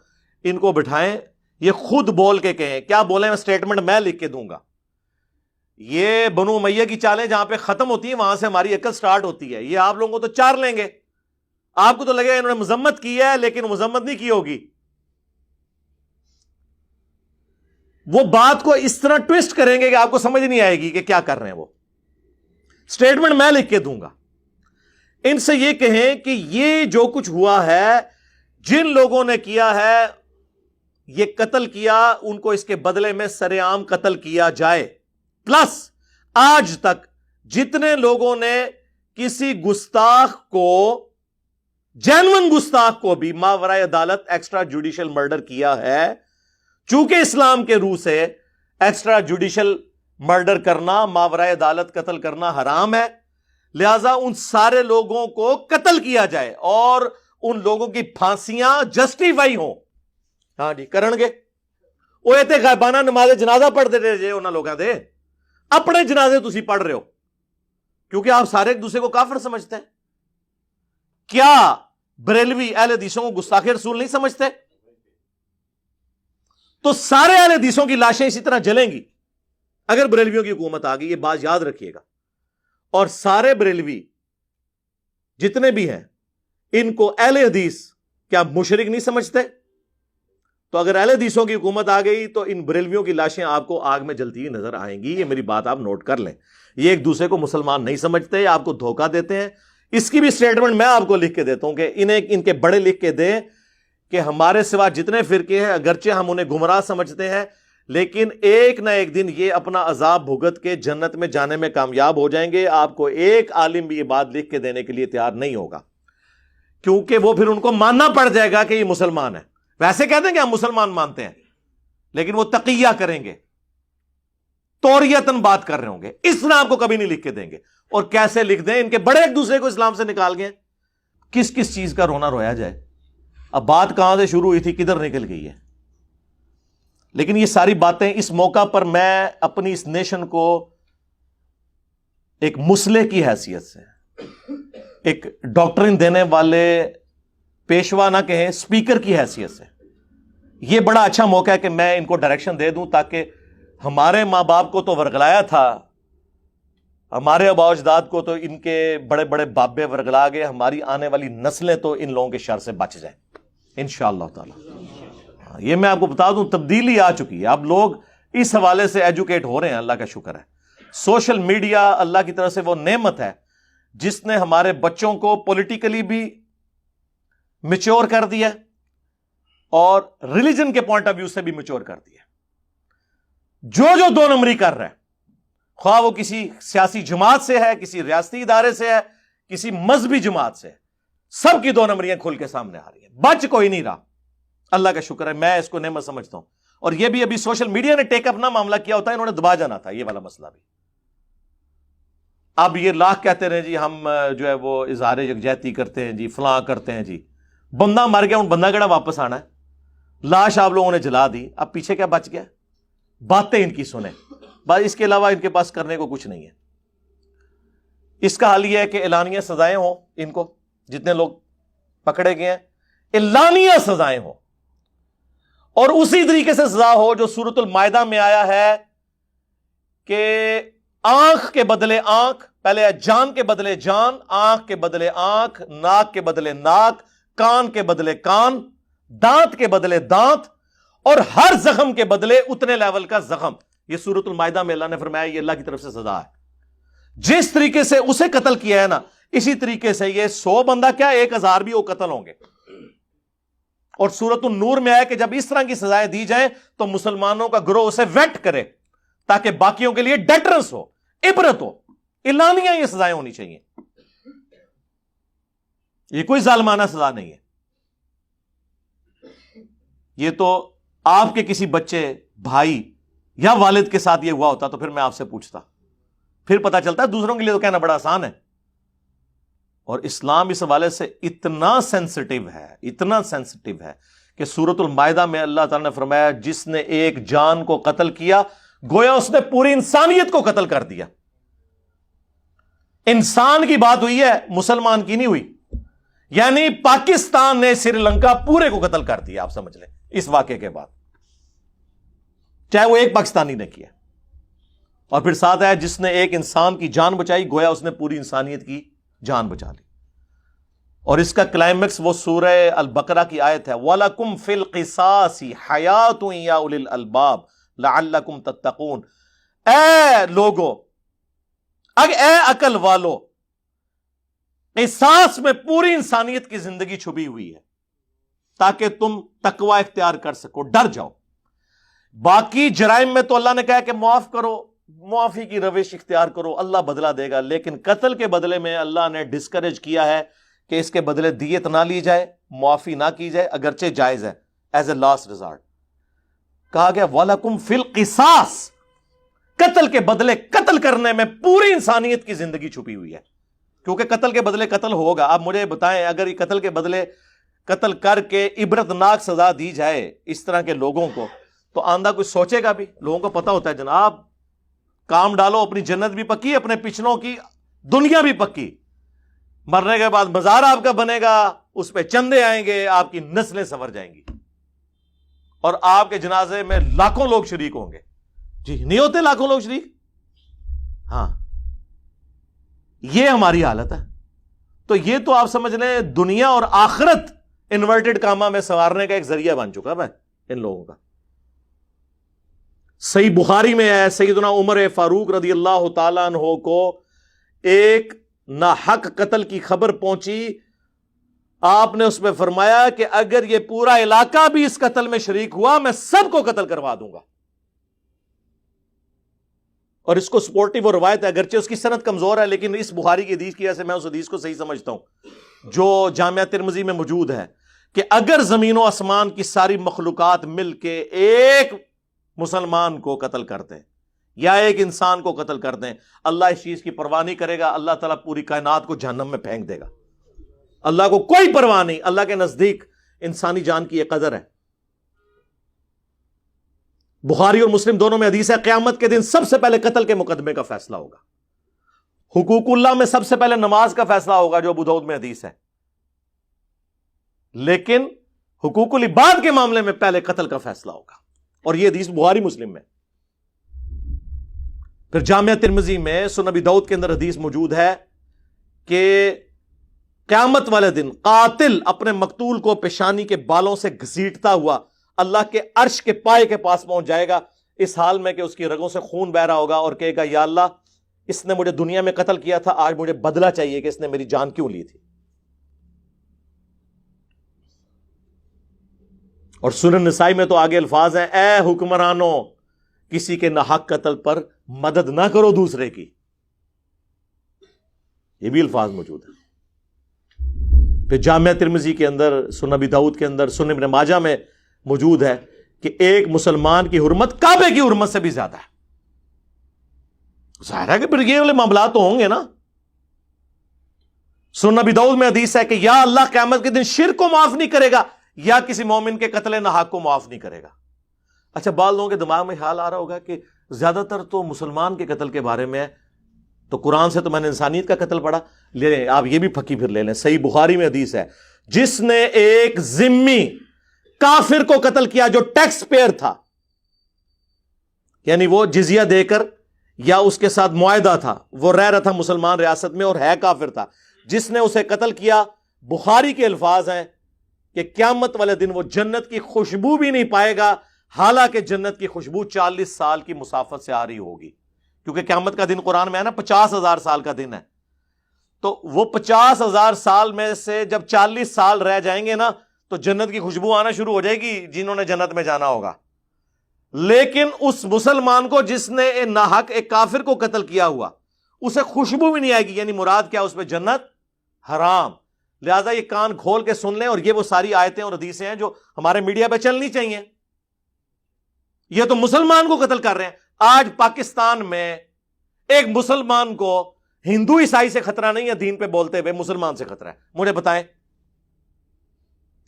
ان کو بٹھائیں، یہ خود بول کے کہیں. کیا بولیں؟ میں سٹیٹمنٹ میں لکھ کے دوں گا. یہ بنو امیہ کی چالیں جہاں پہ ختم ہوتی ہیں وہاں سے ہماری عقل سٹارٹ ہوتی ہے. یہ آپ لوگوں کو تو چار لیں گے، آپ کو تو لگے انہوں نے مذمت کی ہے، لیکن مذمت نہیں کی ہوگی. وہ بات کو اس طرح ٹویسٹ کریں گے کہ آپ کو سمجھ نہیں آئے گی کہ کیا کر رہے ہیں. وہ سٹیٹمنٹ میں لکھ کے دوں گا. ان سے یہ کہیں کہ یہ جو کچھ ہوا ہے، جن لوگوں نے کیا ہے، یہ قتل کیا، ان کو اس کے بدلے میں سرے عام قتل کیا جائے. پلس آج تک جتنے لوگوں نے کسی گستاخ کو، جینون گستاخ کو بھی ماورائے عدالت ایکسٹرا جوڈیشل مرڈر کیا ہے، چونکہ اسلام کے روح سے ایکسٹرا جوڈیشل مرڈر کرنا، ماورائے عدالت قتل کرنا حرام ہے، لہذا ان سارے لوگوں کو قتل کیا جائے اور ان لوگوں کی پھانسیاں جسٹیفائی ہوں. ہاں جی کرن گے وہ ایتے غائبانہ نماز جنازہ پڑھ دے رہے انہاں لوگاں دے، اپنے جنازے تسی پڑھ رہے ہو کیونکہ آپ سارے ایک دوسرے کو کافر سمجھتے ہیں. کیا بریلوی اہل حدیثوں کو گستاخ رسول نہیں سمجھتے؟ تو سارے اہل حدیثوں کی لاشیں اسی طرح جلیں گی اگر بریلویوں کی حکومت آ گئی. یہ بات یاد رکھیے گا. اور سارے بریلوی جتنے بھی ہیں ان کو اہل حدیث کیا مشرک نہیں سمجھتے؟ تو اگر اہل حدیثوں کی حکومت آ گئی تو ان بریلویوں کی لاشیں آپ کو آگ میں جلتی ہوئی نظر آئیں گی. یہ میری بات آپ نوٹ کر لیں. یہ ایک دوسرے کو مسلمان نہیں سمجھتے، آپ کو دھوکہ دیتے ہیں. اس کی بھی سٹیٹمنٹ میں آپ کو لکھ کے دیتا ہوں کہ انہیں ان کے بڑے لکھ کے دیں کہ ہمارے سوا جتنے فرقے ہیں اگرچہ ہم انہیں گمراہ سمجھتے ہیں، لیکن ایک نہ ایک دن یہ اپنا عذاب بھگت کے جنت میں جانے میں کامیاب ہو جائیں گے. آپ کو ایک عالم بھی یہ بات لکھ کے دینے کے لیے تیار نہیں ہوگا، کیونکہ وہ پھر ان کو ماننا پڑ جائے گا کہ یہ مسلمان ہے. ویسے کہتے ہیں کہ ہم مسلمان مانتے ہیں، لیکن وہ تقیہ کریں گے، توریتن بات کر رہے ہوں گے. اس طرح آپ کو کبھی نہیں لکھ کے دیں گے. اور کیسے لکھ دیں؟ ان کے بڑے ایک دوسرے کو اسلام سے نکال گئے. کس کس چیز کا رونا رویا جائے. اب بات کہاں سے شروع ہوئی تھی، کدھر نکل گئی ہے. لیکن یہ ساری باتیں اس موقع پر میں اپنی اس نیشن کو ایک مسلح کی حیثیت سے، ایک ڈاکٹرن دینے والے پیشوا نہ کہیں، اسپیکر کی حیثیت سے، یہ بڑا اچھا موقع ہے کہ میں ان کو ڈائریکشن دے دوں تاکہ ہمارے ماں باپ کو تو ورگلایا تھا، ہمارے آباء و اجداد کو تو ان کے بڑے بڑے بابے ورگلا گئے، ہماری آنے والی نسلیں تو ان لوگوں کے شر سے بچ جائیں انشاءاللہ تعالی. یہ میں آپ کو بتا دوں تبدیلی آ چکی ہے. اب لوگ اس حوالے سے ایجوکیٹ ہو رہے ہیں، اللہ کا شکر ہے. سوشل میڈیا اللہ کی طرف سے وہ نعمت ہے جس نے ہمارے بچوں کو پولیٹیکلی بھی میچور کر دیا اور ریلیجن کے پوائنٹ آف ویو سے بھی میچور کر دیا. جو دو نمبری کر رہا ہے، خواہ وہ کسی سیاسی جماعت سے ہے، کسی ریاستی ادارے سے ہے، کسی مذہبی جماعت سے ہے، سب کی دو نمبریاں کھل کے سامنے آ رہی ہیں. بچ کوئی نہیں رہا. اللہ کا شکر ہے، میں اس کو نعمت سمجھتا ہوں. اور یہ بھی ابھی سوشل میڈیا نے ٹیک اپ نہ معاملہ کیا ہوتا ہے، انہوں نے دبا جانا تھا یہ والا مسئلہ بھی. اب یہ لاکھ کہتے رہے جی ہم جو ہے وہ اظہار یکجہتی کرتے ہیں جی، فلاں کرتے ہیں جی. بندہ مر گیا، ان بندہ کیڑا واپس آنا ہے؟ لاش آپ لوگوں نے جلا دی، اب پیچھے کیا بچ گیا؟ باتیں ان کی سنیں، بس اس کے علاوہ ان کے پاس کرنے کو کچھ نہیں ہے. اس کا حل یہ ہے کہ اعلانیہ سزائیں ہوں، ان کو جتنے لوگ پکڑے گئے ہیں اعلانیہ سزائیں ہوں، اور اسی طریقے سے سزا ہو جو سورۃ المائدہ میں آیا ہے کہ آنکھ کے بدلے آنکھ، پہلے جان کے بدلے جان، آنکھ کے بدلے آنکھ، ناک کے بدلے ناک، کان کے بدلے کان، دانت کے بدلے دانت، اور ہر زخم کے بدلے اتنے لیول کا زخم. یہ سورۃ المائدہ میں اللہ نے فرمایا یہ اللہ کی طرف سے سزا ہے. جس طریقے سے اسے قتل کیا ہے نا، اسی طریقے سے یہ 100 بندہ کیا 1000 بھی وہ قتل ہوں گے. اور سورۃ النور میں آیا کہ جب اس طرح کی سزائیں دی جائیں تو مسلمانوں کا گروہ اسے ویٹ کرے تاکہ باقیوں کے لیے ڈیٹرنس ہو، عبرت ہو. اعلانیہ یہ سزائیں ہونی چاہیے، یہ کوئی ظالمانہ سزا نہیں ہے. یہ تو آپ کے کسی بچے، بھائی یا والد کے ساتھ یہ ہوا ہوتا تو پھر میں آپ سے پوچھتا، پھر پتا چلتا ہے. دوسروں کے لیے تو کہنا بڑا آسان ہے. اور اسلام اس حوالے سے اتنا سینسٹیو ہے، اتنا سینسٹیو ہے کہ سورۃ المائدہ میں اللہ تعالیٰ نے فرمایا جس نے ایک جان کو قتل کیا گویا اس نے پوری انسانیت کو قتل کر دیا. انسان کی بات ہوئی ہے، مسلمان کی نہیں ہوئی. یعنی پاکستان نے سری لنکا پورے کو قتل کر دیا، آپ سمجھ لیں اس واقعے کے بعد، چاہے وہ ایک پاکستانی نے کیا. اور پھر ساتھ ہے جس نے ایک انسان کی جان بچائی گویا اس نے پوری انسانیت کی جان بچا لی. اور اس کا کلائمیکس وہ سورہ البقرہ کی آیت ہے وَلَكُمْ فِي الْقِصَاصِ حَيَاةٌ يَا أُولِي الْأَلْبَابِ لَعَلَّكُمْ تَتَّقُونَ. اے لوگو، اے عقل والو، قصاص میں پوری انسانیت کی زندگی چھپی ہوئی ہے تاکہ تم تقوی اختیار کر سکو، ڈر جاؤ. باقی جرائم میں تو اللہ نے کہا کہ معاف کرو، معافی کی روش اختیار کرو، اللہ بدلہ دے گا. لیکن قتل کے بدلے میں اللہ نے ڈسکریج کیا ہے کہ اس کے بدلے دیت نہ لی جائے، معافی نہ کی جائے، اگرچہ جائز ہے ایز اے لاسٹ ریزارٹ. کہا گیا وَلَكُمْ فِي الْقِصَاصِ، قتل کے بدلے قتل کرنے میں پوری انسانیت کی زندگی چھپی ہوئی ہے. کیونکہ قتل کے بدلے قتل ہوگا. آپ مجھے بتائیں اگر یہ قتل کے بدلے قتل کر کے عبرتناک سزا دی جائے اس طرح کے لوگوں کو تو آندہ کوئی سوچے گا بھی؟ لوگوں کو پتا ہوتا ہے جناب کام ڈالو، اپنی جنت بھی پکی، اپنے پچھلوں کی دنیا بھی پکی. مرنے کے بعد مزار آپ کا بنے گا، اس پہ چندے آئیں گے، آپ کی نسلیں سنور جائیں گی اور آپ کے جنازے میں لاکھوں لوگ شریک ہوں گے. جی نہیں ہوتے لاکھوں لوگ شریک؟ ہاں، یہ ہماری حالت ہے. تو یہ تو آپ سمجھ لیں دنیا اور آخرت انورٹڈ کاما میں سنوارنے کا ایک ذریعہ بن چکا ہے ان لوگوں کا. صحیح بخاری میں ہے سیدنا عمر فاروق رضی اللہ تعالیٰ عنہ کو ایک ناحق قتل کی خبر پہنچی. آپ نے اس میں فرمایا کہ اگر یہ پورا علاقہ بھی اس قتل میں شریک ہوا میں سب کو قتل کروا دوں گا. اور اس کو سپورٹیو اور روایت ہے، اگرچہ اس کی سند کمزور ہے لیکن اس بخاری کی حدیث کی وجہ سے میں اس حدیث کو صحیح سمجھتا ہوں جو جامعہ ترمذی میں موجود ہے کہ اگر زمین و آسمان کی ساری مخلوقات مل کے ایک مسلمان کو قتل کرتے ہیں یا ایک انسان کو قتل کرتے ہیں، اللہ اس چیز کی پرواہ نہیں کرے گا. اللہ تعالیٰ پوری کائنات کو جہنم میں پھینک دے گا. اللہ کو کوئی پرواہ نہیں. اللہ کے نزدیک انسانی جان کی ایک قدر ہے. بخاری اور مسلم دونوں میں حدیث ہے قیامت کے دن سب سے پہلے قتل کے مقدمے کا فیصلہ ہوگا. حقوق اللہ میں سب سے پہلے نماز کا فیصلہ ہوگا جو ابو داؤد میں حدیث ہے، لیکن حقوق العباد کے معاملے میں پہلے قتل کا فیصلہ ہوگا. اور یہ حدیث بخاری مسلم میں. پھر جامعہ ترمذی میں سنن ابی داؤد کے اندر حدیث موجود ہے کہ قیامت والے دن قاتل اپنے مقتول کو پیشانی کے بالوں سے گھسیٹتا ہوا اللہ کے عرش کے پائے کے پاس پہنچ جائے گا، اس حال میں کہ اس کی رگوں سے خون بہ رہا ہوگا، اور کہے گا یا اللہ اس نے مجھے دنیا میں قتل کیا تھا، آج مجھے بدلہ چاہیے کہ اس نے میری جان کیوں لی تھی. اور سنن نسائی میں تو آگے الفاظ ہیں، اے حکمرانوں کسی کے ناحق قتل پر مدد نہ کرو دوسرے کی. یہ بھی الفاظ موجود ہیں. پھر جامعہ ترمذی کے اندر، سنن ابی داؤد کے اندر، سنن ابن ماجہ میں موجود ہے کہ ایک مسلمان کی حرمت کعبے کی حرمت سے بھی زیادہ ہے. ظاہر ہے کہ پھر یہ والے معاملات تو ہوں گے نا. سنن ابی داؤد میں حدیث ہے کہ یا اللہ قیامت کے دن شرک کو معاف نہیں کرے گا یا کسی مومن کے قتل ناحق کو معاف نہیں کرے گا. اچھا، بعض لوگوں کے دماغ میں خیال آ رہا ہوگا کہ زیادہ تر تو مسلمان کے قتل کے بارے میں ہے، تو قرآن سے تو میں نے انسانیت کا قتل پڑھا. لے لیں آپ یہ بھی پھکی پھر لے لیں. صحیح بخاری میں حدیث ہے، جس نے ایک ذمی کافر کو قتل کیا جو ٹیکس پیئر تھا، یعنی وہ جزیہ دے کر یا اس کے ساتھ معاہدہ تھا، وہ رہ رہا تھا مسلمان ریاست میں اور ہے کافر تھا، جس نے اسے قتل کیا، بخاری کے الفاظ ہیں کہ قیامت والے دن وہ جنت کی خوشبو بھی نہیں پائے گا، حالانکہ جنت کی خوشبو 40 سال کی مسافت سے آ رہی ہوگی. کیونکہ قیامت کا دن قرآن میں ہے نا 50,000 سال کا دن ہے. تو وہ 50,000 سال میں سے جب 40 سال رہ جائیں گے نا تو جنت کی خوشبو آنا شروع ہو جائے گی جنہوں نے جنت میں جانا ہوگا. لیکن اس مسلمان کو جس نے ناحق ایک کافر کو قتل کیا ہوا، اسے خوشبو بھی نہیں آئے گی. یعنی مراد کیا؟ اس پہ جنت حرام. لہذا یہ کان کھول کے سن لیں، اور یہ وہ ساری آیتیں اور حدیثیں ہیں جو ہمارے میڈیا پہ چلنی چاہیے. یہ تو مسلمان کو قتل کر رہے ہیں. آج پاکستان میں ایک مسلمان کو ہندو عیسائی سے خطرہ نہیں ہے، دین پہ بولتے ہوئے مسلمان سے خطرہ ہے. مجھے بتائیں،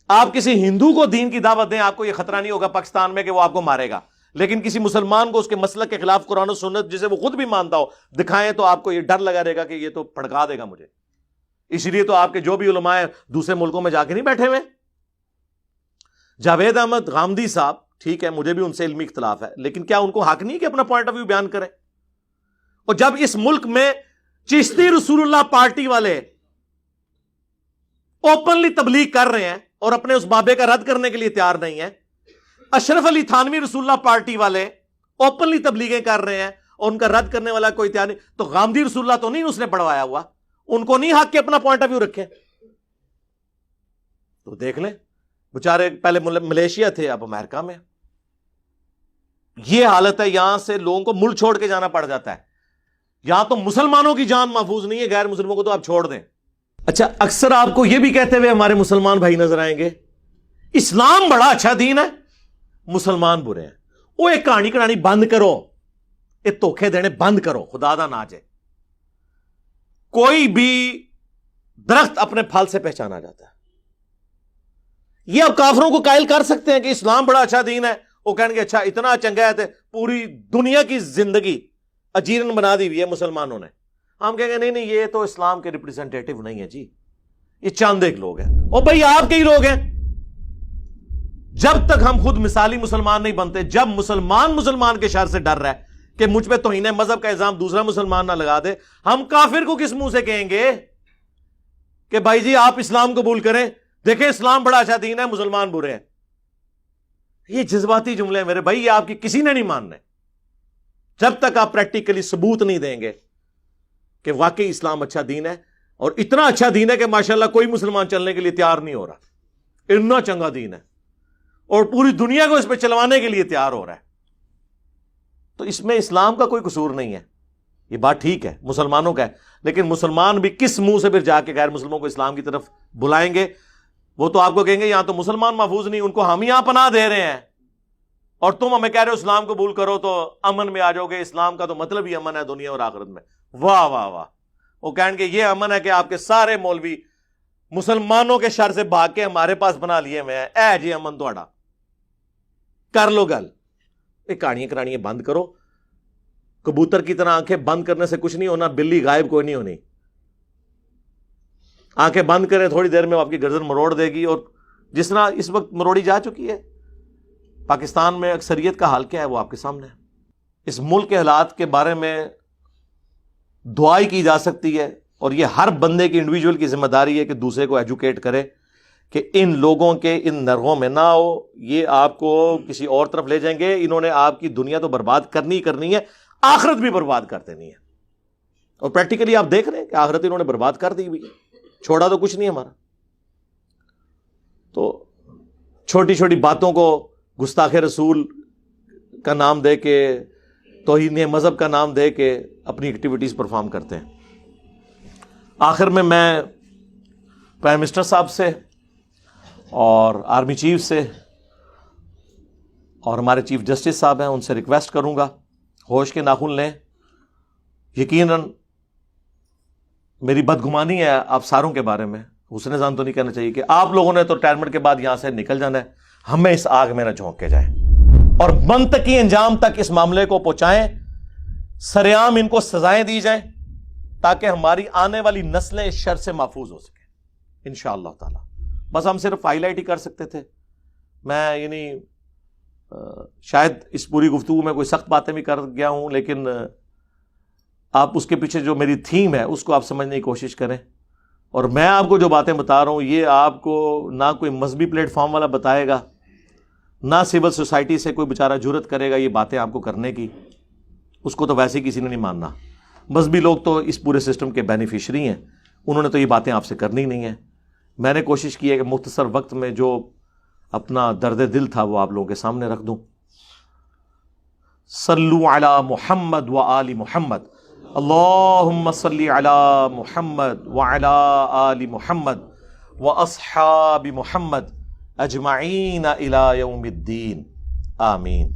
آپ کسی ہندو کو دین کی دعوت دیں، آپ کو یہ خطرہ نہیں ہوگا پاکستان میں کہ وہ آپ کو مارے گا. لیکن کسی مسلمان کو اس کے مسلک کے خلاف قرآن و سنت جسے وہ خود بھی مانتا ہو دکھائیں تو آپ کو یہ ڈر لگا رہے گا کہ یہ تو پھڑکا دے گا مجھے. اس لیے تو آپ کے جو بھی علماء ہیں دوسرے ملکوں میں جا کے نہیں بیٹھے ہوئے. جاوید احمد غامدی صاحب، ٹھیک ہے مجھے بھی ان سے علمی اختلاف ہے، لیکن کیا ان کو حق نہیں کہ اپنا پوائنٹ آف ویو بیان کریں؟ اور جب اس ملک میں چشتی رسول اللہ پارٹی والے اوپنلی تبلیغ کر رہے ہیں اور اپنے اس بابے کا رد کرنے کے لیے تیار نہیں ہے، اشرف علی تھانوی رسول اللہ پارٹی والے اوپنلی تبلیغیں کر رہے ہیں اور ان کا رد کرنے والا کوئی تیار نہیں، تو غامدی رسول اللہ تو نہیں اس نے پڑھوایا ہوا، ان کو نہیں حق کہ اپنا پوائنٹ آف ویو رکھیں؟ تو دیکھ لیں بچارے پہلے ملیشیا تھے، اب امریکہ میں. یہ حالت ہے، یہاں سے لوگوں کو ملک چھوڑ کے جانا پڑ جاتا ہے. یہاں تو مسلمانوں کی جان محفوظ نہیں ہے، غیر مسلموں کو تو آپ چھوڑ دیں. اچھا، اکثر آپ کو یہ بھی کہتے ہوئے ہمارے مسلمان بھائی نظر آئیں گے، اسلام بڑا اچھا دین ہے، مسلمان برے ہیں. وہ ایک کہانی کہانی بند کرو، ایک دھوکے دینے بند کرو، خدا دا نہ جائے. کوئی بھی درخت اپنے پھل سے پہچانا جاتا ہے. یہ آپ کافروں کو قائل کر سکتے ہیں کہ اسلام بڑا اچھا دین ہے، وہ کہیں گے اچھا اتنا چنگا ہے، پوری دنیا کی زندگی اجیرن بنا دی ہوئی ہے مسلمانوں نے. ہم کہیں گے نہیں نہیں، یہ تو اسلام کے ریپرزینٹیٹو نہیں ہے جی، یہ چاند ایک لوگ ہیں. اور بھائی آپ کے ہی لوگ ہیں. جب تک ہم خود مثالی مسلمان نہیں بنتے، جب مسلمان کے شر سے ڈر رہا ہے کہ مجھ پہ توہین مذہب کا الزام دوسرا مسلمان نہ لگا دے، ہم کافر کو کس منہ سے کہیں گے کہ بھائی جی آپ اسلام قبول کریں، دیکھیں اسلام بڑا اچھا دین ہے، مسلمان برے ہیں. یہ جذباتی جملے ہیں میرے بھائی، یہ آپ کی کسی نے نہیں ماننے جب تک آپ پریکٹیکلی ثبوت نہیں دیں گے کہ واقعی اسلام اچھا دین ہے. اور اتنا اچھا دین ہے کہ ماشاءاللہ کوئی مسلمان چلنے کے لیے تیار نہیں ہو رہا. اتنا چنگا دین ہے اور پوری دنیا کو اس پہ چلوانے کے لیے تیار ہو رہا ہے. تو اس میں اسلام کا کوئی قصور نہیں ہے. یہ بات ٹھیک ہے مسلمانوں کا ہے، لیکن مسلمان بھی کس منہ سے پھر جا کے غیر مسلموں کو اسلام کی طرف بلائیں گے؟ وہ تو آپ کو کہیں گے یہاں تو مسلمان محفوظ نہیں، ان کو ہم یہاں پناہ دے رہے ہیں اور تم ہمیں کہہ رہے ہو اسلام قبول کرو تو امن میں آ جاؤ گے. اسلام کا تو مطلب ہی امن ہے دنیا اور آخرت میں. واہ واہ واہ. وہ کہیں گے یہ امن ہے کہ آپ کے سارے مولوی مسلمانوں کے شر سے بھاگ کے ہمارے پاس بنا لیے ہوئے ہیں. اے جی امن تھوڑا کر لو گل. یہ کہانیاں کرانیاں بند کرو. کبوتر کی طرح آنکھیں بند کرنے سے کچھ نہیں ہونا، بلی غائب کوئی نہیں ہونی. آنکھیں بند کریں، تھوڑی دیر میں وہ آپ کی گردن مروڑ دے گی. اور جس طرح اس وقت مروڑی جا چکی ہے پاکستان میں اکثریت کا حال کیا ہے وہ آپ کے سامنے ہے. اس ملک کے حالات کے بارے میں دعائی کی جا سکتی ہے، اور یہ ہر بندے کی انڈیویجول کی ذمہ داری ہے کہ دوسرے کو ایجوکیٹ کرے کہ ان لوگوں کے ان نرغوں میں نہ ہو، یہ آپ کو کسی اور طرف لے جائیں گے. انہوں نے آپ کی دنیا تو برباد کرنی ہے، آخرت بھی برباد کر دینی ہے. اور پریکٹیکلی آپ دیکھ رہے ہیں کہ آخرت انہوں نے برباد کر دی ہوئی ہے، چھوڑا تو کچھ نہیں ہمارا. تو چھوٹی چھوٹی باتوں کو گستاخ رسول کا نام دے کے، توہین مذہب کا نام دے کے اپنی ایکٹیویٹیز پرفارم کرتے ہیں. آخر میں پرائم منسٹر صاحب سے اور آرمی چیف سے اور ہمارے چیف جسٹس صاحب ہیں، ان سے ریکویسٹ کروں گا ہوش کے ناخن لیں. یقیناً میری بدگمانی ہے آپ ساروں کے بارے میں، حسن ظن تو نہیں کہنا چاہیے کہ آپ لوگوں نے تو ریٹائرمنٹ کے بعد یہاں سے نکل جانا ہے. ہمیں اس آگ میں نہ جھونک کے جائیں اور منطقی انجام تک اس معاملے کو پہنچائیں، سرعام ان کو سزائیں دی جائیں تاکہ ہماری آنے والی نسلیں اس شر سے محفوظ ہو سکیں انشاءاللہ تعالی. بس ہم صرف ہائی لائٹ ہی کر سکتے تھے. میں شاید اس پوری گفتگو میں کوئی سخت باتیں بھی کر گیا ہوں، لیکن آپ اس کے پیچھے جو میری تھیم ہے اس کو آپ سمجھنے کی کوشش کریں. اور میں آپ کو جو باتیں بتا رہا ہوں یہ آپ کو نہ کوئی مذہبی پلیٹ فارم والا بتائے گا، نہ سول سوسائٹی سے کوئی بیچارہ جرت کرے گا یہ باتیں آپ کو کرنے کی. اس کو تو ویسے ہی کسی نے نہیں ماننا. مذہبی لوگ تو اس پورے سسٹم کے بینیفیشری ہیں، انہوں نے تو یہ باتیں آپ سے کرنی نہیں ہیں. میں نے کوشش کی ہے کہ مختصر وقت میں جو اپنا درد دل تھا وہ آپ لوگوں کے سامنے رکھ دوں. صلو علی محمد و آل محمد. اللہم صلی علی محمد وعلی آل محمد واصحاب محمد اجمعین الی یوم الدین. آمین.